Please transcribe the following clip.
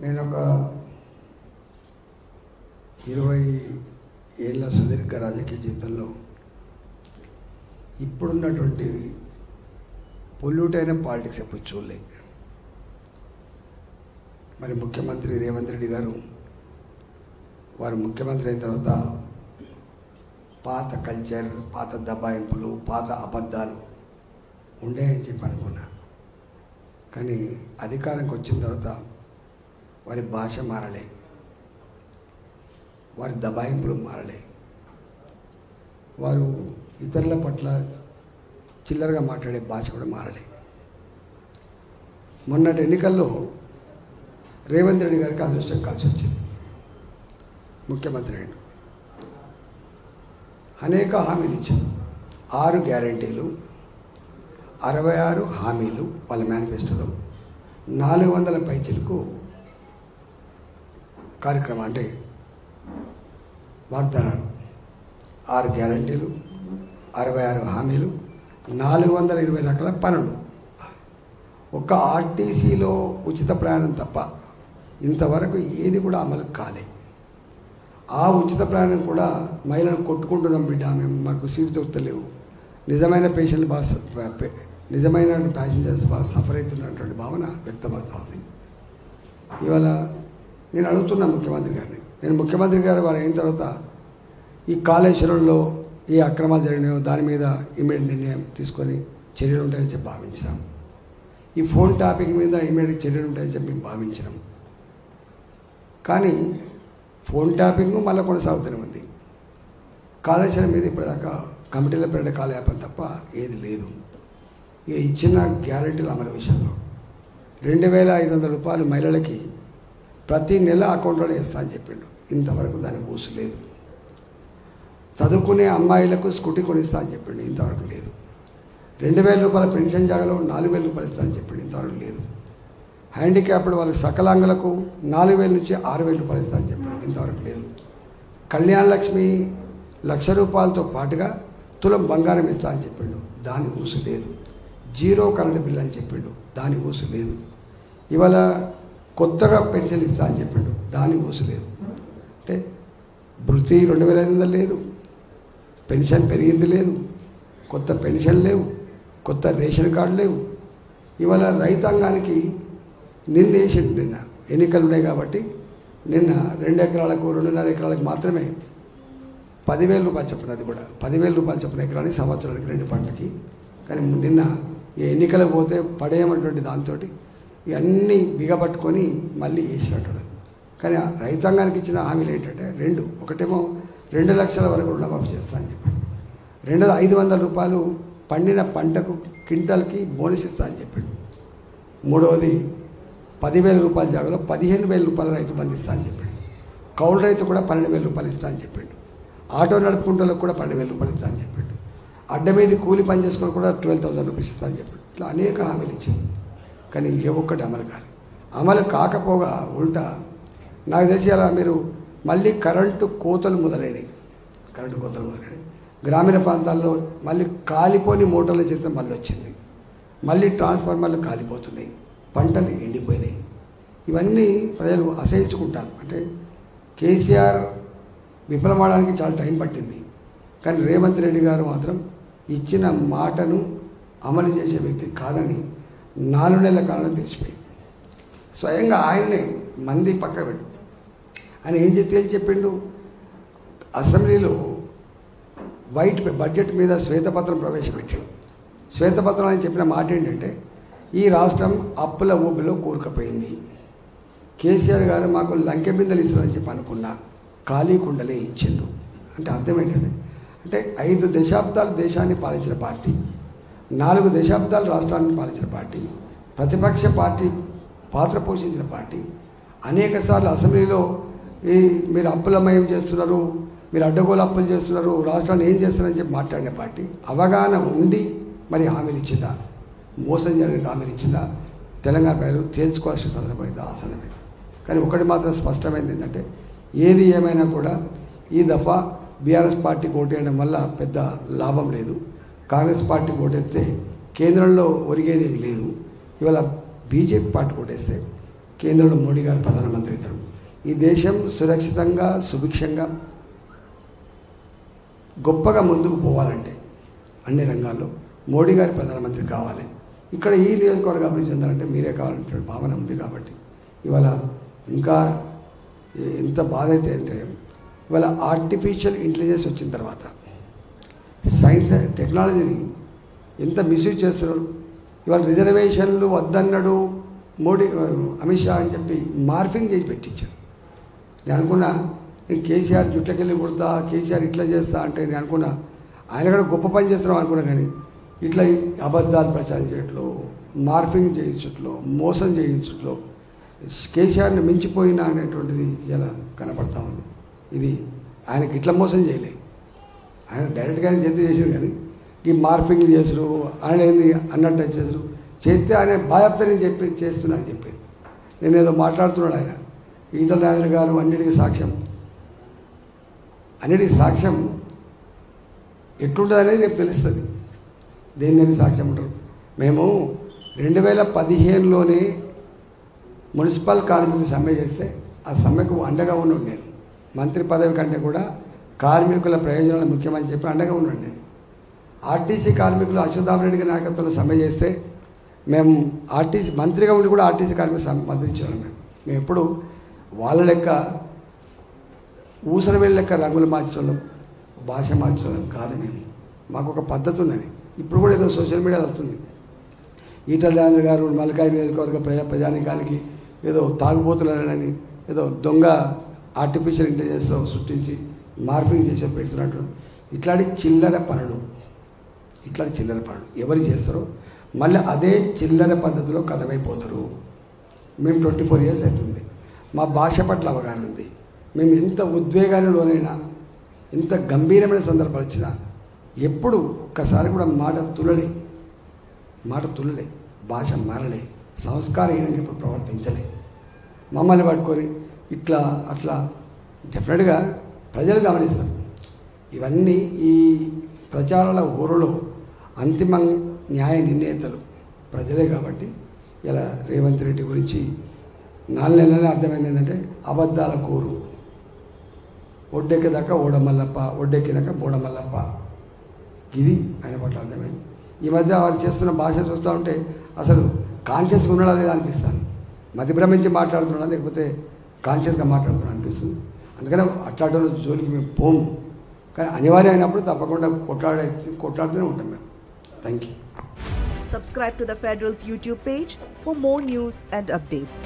నేను ఒక 20 ఏళ్ళ సుదీర్ఘ రాజకీయ జీవితంలో ఇప్పుడున్నటువంటి పొల్యూట్ అయిన పాలిటిక్స్ ఎప్పుడు చూడలే. మరి ముఖ్యమంత్రి రేవంత్ రెడ్డి గారు వారు ముఖ్యమంత్రి అయిన తర్వాత పాత కల్చర్, పాత దబాయింపులు, పాత అబద్ధాలు ఉండేయని చెప్పి అనుకున్నా. కానీ అధికారంకి వచ్చిన తర్వాత వారి భాష మారలే, వారి దబాయింపులు మారలే, వారు ఇతరుల పట్ల చిల్లరగా మాట్లాడే భాష కూడా మారలే. మొన్నటి ఎన్నికల్లో రేవంత్ రెడ్డి గారికి అదృష్టం కలిసి వచ్చింది. ముఖ్యమంత్రి అయ్యాడు. అనేక హామీలు ఇచ్చారు. 6 గ్యారంటీలు, 66 హామీలు వాళ్ళ మేనిఫెస్టోలో, 400 పైచిలకు కార్యక్రమం అంటే వాగ్దానాలు. 6 గ్యారంటీలు, 66 హామీలు, 420 రకాల పనులు. ఒక్క ఆర్టీసీలో ఉచిత ప్రయాణం తప్ప ఇంతవరకు ఏది కూడా అమలు కాలే. ఆ ఉచిత ప్రయాణం కూడా మహిళలను కొట్టుకుంటున్నాం బిడ్డ, మేము మాకు సీటు దొరుకుతలేవు, నిజమైన పేషెంట్లు బాగా నిజమైన ప్యాసింజర్స్ బాగా సఫర్ అవుతున్నటువంటి భావన వ్యక్తమవుతోంది. ఇవాళ నేను అడుగుతున్నా ముఖ్యమంత్రి గారిని, నేను ముఖ్యమంత్రి గారు వారు అయిన తర్వాత ఈ కాళేశ్వరంలో ఏ అక్రమాలు జరిగినాయో దాని మీద ఇమీడియట్ నిర్ణయం తీసుకొని చర్యలు ఉంటాయని చెప్పి భావించినాం. ఈ ఫోన్ ట్యాపింగ్ మీద ఇమీడియట్ చర్యలు ఉంటాయని చెప్పి మేము భావించినాం. కానీ ఫోన్ ట్యాపింగ్ మళ్ళీ కొనసాగుతూనే ఉంది. కాళేశ్వరం మీద ఇప్పటిదాకా కమిటీల పేరిట కాలయాపన తప్ప ఏది లేదు. ఇక ఇచ్చిన గ్యారెంటీల అమలు విషయంలో 2500 రూపాయలు మహిళలకి ప్రతి నెల అకౌంట్లోనే ఇస్తా అని చెప్పిండు. ఇంతవరకు దానికి ఊసు లేదు. చదువుకునే అమ్మాయిలకు స్కూటీ కొనిస్తా అని చెప్పిండు. ఇంతవరకు లేదు. 2000 రూపాయల పెన్షన్ జాగాలో 4000 రూపాయలు ఇస్తా అని చెప్పిండు. ఇంతవరకు లేదు. హ్యాండిక్యాప్డ్ వాళ్ళకి సకలాంగులకు 4000 నుంచి 6000 రూపాయలు ఇస్తా అని చెప్పిండు. ఇంతవరకు లేదు. కళ్యాణ లక్ష్మి 1,00,000 రూపాయలతో పాటుగా తులం బంగారం ఇస్తా అని చెప్పిండు. దాని ఊసు లేదు. 0 కరెంటు బిల్లు అని చెప్పిండు. దాని ఊసు లేదు. ఇవాళ కొత్తగా పెన్షన్ ఇస్తా అని చెప్పిండు. దాని ఊసు లేదు. అంటే వృత్తి 2500 లేదు, పెన్షన్ పెరిగింది లేదు, కొత్త పెన్షన్ లేవు, కొత్త రేషన్ కార్డు లేవు. ఇవాళ రైతాంగానికి నిన్న వేసిండు. నిన్న ఎన్నికలు ఉన్నాయి కాబట్టి నిన్న 2 ఎకరాలకు 2.5 ఎకరాలకు మాత్రమే 10,000 రూపాయలు చొప్పున, అది కూడా 10,000 రూపాయలు చొప్పున ఎకరానికి సంవత్సరానికి 2 పంటలకి. కానీ నిన్న ఈ ఎన్నికలకు పోతే పడేయమన్నటువంటి దాంతో ఇవన్నీ బిగపట్టుకొని మళ్ళీ వేసినట్టు. కానీ రైతాంగానికి ఇచ్చిన హామీలు ఏంటంటే 2. ఒకటేమో 2 లక్షల వరకు రుణమాఫీ చేస్తా అని చెప్పాడు. 500 రూపాయలు పండిన పంటకు క్వింటాల్కి బోనస్ ఇస్తా అని చెప్పాడు. 3వది 10,000 రూపాయల జాగాలో 15,000 రూపాయల రైతు బంధు ఇస్తా అని చెప్పాడు. కౌలు రైతు కూడా 12,000 రూపాయలు ఇస్తా అని చెప్పాడు. ఆటో నడుపుకుంటోళ్ళకు కూడా 12,000 రూపాయలు ఇస్తా అని చెప్పాడు. అడ్డ మీద కూలి పని చేసుకొని కూడా 12,000 రూపీస్ ఇస్తా అని చెప్పాడు. ఇట్లా అనేక హామీలు ఇచ్చాడు. కానీ ఏ ఒక్కటి అమలు కాదు. అమలు కాకపోగా ఉల్టా నాకు తెలిసి అలా మీరు మళ్ళీ కరెంటు కోతలు మొదలైనవి. గ్రామీణ ప్రాంతాల్లో మళ్ళీ కాలిపోని మోటార్ల చేత మళ్ళీ వచ్చింది. మళ్ళీ ట్రాన్స్ఫార్మర్లు కాలిపోతున్నాయి, పంటలు ఎండిపోయినాయి. ఇవన్నీ ప్రజలు అసహించుకుంటారు. అంటే కేసీఆర్ విఫలమవడానికి చాలా టైం పట్టింది. కానీ రేవంత్ రెడ్డి గారు మాత్రం ఇచ్చిన మాటను అమలు చేసే వ్యక్తి కాదని 4 నెలల కాలంలో తెలిసిపోయింది. స్వయంగా ఆయనే మంది పక్క పెట్టు ఆయన ఏం చెప్పిండు. అసెంబ్లీలో వైట్ బడ్జెట్ మీద శ్వేతపత్రం ప్రవేశపెట్టాడు. శ్వేతపత్రం అని చెప్పిన మాట ఏంటంటే ఈ రాష్ట్రం అప్పుల ఊబిలో కూరుకుపోయింది. కేసీఆర్ గారు మాకు లంకె బిందెలు ఇస్తారని చెప్పి అనుకున్నా, ఖాళీ కుండలే ఇచ్చిండు. అంటే అర్థం ఏంటంటే 5 దశాబ్దాలు దేశాన్ని పాలించిన పార్టీ, 4 దశాబ్దాలు రాష్ట్రాన్ని పాలించిన పార్టీ, ప్రతిపక్ష పార్టీ పాత్ర పోషించిన పార్టీ, అనేక సార్లు అసెంబ్లీలో మీరు అప్పులమయం చేస్తున్నారు, మీరు అడ్డగోలు అప్పులు చేస్తున్నారు, రాష్ట్రాన్ని ఏం చేస్తున్నారని చెప్పి మాట్లాడిన పార్టీ అవగాహన ఉండి మరి హామీలు ఇచ్చిందా, మోసం చేయడానికి హామీలు ఇచ్చిందా, తెలంగాణ ప్రజలు తేల్చుకోవాల్సిన సందర్భమైంది ఆసనమే. కానీ ఒకటి మాత్రం స్పష్టమైంది ఏంటంటే ఏది ఏమైనా కూడా ఈ దఫా బీఆర్ఎస్ పార్టీకి ఓటేయడం వల్ల పెద్ద లాభం లేదు. కాంగ్రెస్ పార్టీకి ఓటేస్తే కేంద్రంలో ఒరిగేది ఏమి లేదు. ఇవాళ బీజేపీ పార్టీ ఓటేస్తే కేంద్రంలో మోడీ గారు ప్రధానమంత్రి అవుతారు. ఈ దేశం సురక్షితంగా సుభిక్షంగా గొప్పగా ముందుకు పోవాలంటే అన్ని రంగాల్లో మోడీ గారి ప్రధానమంత్రి కావాలి. ఇక్కడ ఈ నియోజకవర్గ అభివృద్ధి చెందాలంటే మీరే కావాలంటే భావన ఉంది. కాబట్టి ఇవాళ ఇంకా ఎంత బాధ అయితే అంటే ఇవాళ ఆర్టిఫిషియల్ ఇంటెలిజెన్స్ వచ్చిన తర్వాత సైన్స్ టెక్నాలజీని ఎంత మిస్యూజ్ చేస్తున్నారు. ఇవాళ రిజర్వేషన్లు వద్దన్నాడు మోడీ అమిత్ షా అని చెప్పి మార్ఫింగ్ చేసి పెట్టించాడు. నేను అనుకున్నా నేను కేసీఆర్ జుట్లకెళ్ళి కొడతా, కేసీఆర్ ఇట్లా చేస్తా అంటే నేను అనుకున్నా ఆయన కూడా గొప్ప పని చేస్తున్నాం అనుకున్నా. కానీ ఇట్లా అబద్ధాలు ప్రచారం చేయట్లో, మార్ఫింగ్ చేయించట్లో, మోసం చేయించట్లో కేసీఆర్ని మించిపోయినా అనేటువంటిది ఇలా కనపడతా ఉంది. ఇది ఆయనకి ఇట్లా మోసం చేయలే, ఆయన డైరెక్ట్గా చేతి చేసారు. కానీ ఈ మార్ఫింగ్ చేసుడు ఆయన ఏంది అన్నట్టు చేసారు చేస్తే ఆయన బాధ్యత నేను చెప్పి చేస్తున్నా అని చెప్పేది. నేను ఏదో మాట్లాడుతున్నాడు ఆయన ఈటల రాజేంద్ర గారు అన్నిటికీ సాక్ష్యం. అన్నిటికీ సాక్ష్యం ఎట్లుంటుంది అనేది రేపు తెలుస్తుంది. దేని సాక్ష్యం ఉంటారు. మేము 2015లోనే మున్సిపల్ కార్మికులు సమ్మె చేస్తే ఆ సమ్మెకు అండగా ఉన్నాడు. నేను మంత్రి పదవి కంటే కూడా కార్మికుల ప్రయోజనాలు ముఖ్యమని చెప్పి అండగా ఉన్నాడు. నేను ఆర్టీసీ కార్మికులు అశ్వత్థామరెడ్డి గారి నాయకత్వంలో సమ్మె చేస్తే మేము ఆర్టీసీ మంత్రిగా ఉండి కూడా ఆర్టీసీ కార్మికులు మద్దతించాము. మేము ఎప్పుడు వాళ్ళ లెక్క ఊసర వెళ్ళి లెక్క రంగులు మార్చడం, భాష మార్చడం కాదు. మాకు ఒక పద్ధతి ఉన్నది. ఇప్పుడు కూడా ఏదో సోషల్ మీడియాలో వస్తుంది, ఈటల రాజేంద్ర గారు మల్కాయి నియోజకవర్గ ప్రజానికానికి ఏదో తాగుబోతులని ఏదో దొంగ ఆర్టిఫిషియల్ ఇంటెలిజెన్స్లో సృష్టించి మార్ఫింగ్ చేసి పెడుతున్నట్టు ఇట్లాంటి చిల్లర పనులు ఎవరు చేస్తారో మళ్ళీ అదే చిల్లర పద్ధతిలో కథమైపోతారు. మేము 24 years అవుతుంది. మా భాష పట్ల అవగాహన ఉంది. మేము ఎంత ఉద్వేగాన్ని లోనైనా, ఎంత గంభీరమైన సందర్భాలు వచ్చినా ఎప్పుడు ఒక్కసారి కూడా మాట తులలే, భాష మారలే, సంస్కారహీనంగా ఇప్పుడు ప్రవర్తించలే. మమ్మల్ని పట్టుకొని ఇట్లా అట్లా డెఫినెట్గా ప్రజలు గమనిస్తారు. ఇవన్నీ ఈ ప్రచారాల ఊరులో అంతిమ న్యాయ నిర్ణేతలు ప్రజలే. కాబట్టి ఇలా రేవంత్ రెడ్డి గురించి 4 నెలలనే అర్థమైంది ఏంటంటే అబద్ధాల కూరు. ఒడ్డెక్కేదాకా ఓడమల్లప్ప, ఒడ్డెక్కినాక బోడమల్లప్ప. ఇది ఆయన పట్ల అర్థమైంది. ఈ మధ్య వారు చేస్తున్న భాష చూస్తూ ఉంటే అసలు కాన్షియస్గా ఉండడా లేదా అనిపిస్తాను. మతిభ్రమించి మాట్లాడుతున్నా లేకపోతే కాన్షియస్గా మాట్లాడుతున్నా అనిపిస్తుంది. అందుకని అట్లాంటి జోలికి మేము పోము. కానీ అనివార్యం అయినప్పుడు తప్పకుండా కొట్లాడుతూనే ఉంటాం మేము. Thank you. Subscribe to the Federal's YouTube page for more news and updates.